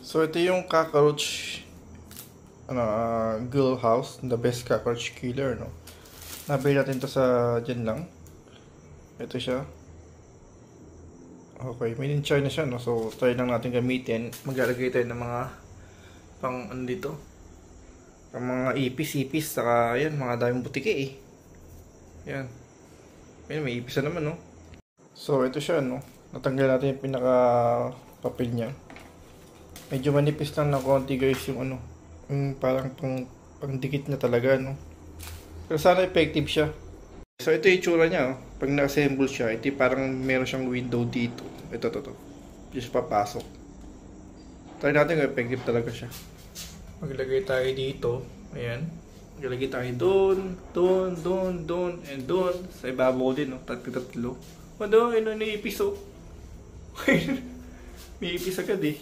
So ito yung cockroach girl house, the best cockroach killer, no. Nabili natin to sa dyan lang. Ito siya. Okay, made in China siya, no. So try lang natin gamitin. Maglalagay tayo ng mga pang ano dito. Ang mga ipis, saka ayan, mga daming butike eh. Yan. Ayan, may ipis na naman, no. So ito siya, no. Natanggal natin yung pinaka papel niya. Medyo manipis lang ng konti guys yung ano. Parang pang dikit na talaga, no. Pero sana effective siya. So ito yung itsura niya, oh. Pag na-assemble siya, ito parang meron siyang window dito. Ito. Just papasok. Try natin kung effective talaga siya. Maglagay tayo dito. Ayan. Maglagay tayo doon, and doon. Sa ibabaw din, no. Tatlo. Ano, ipis, oh. May ipis agad eh.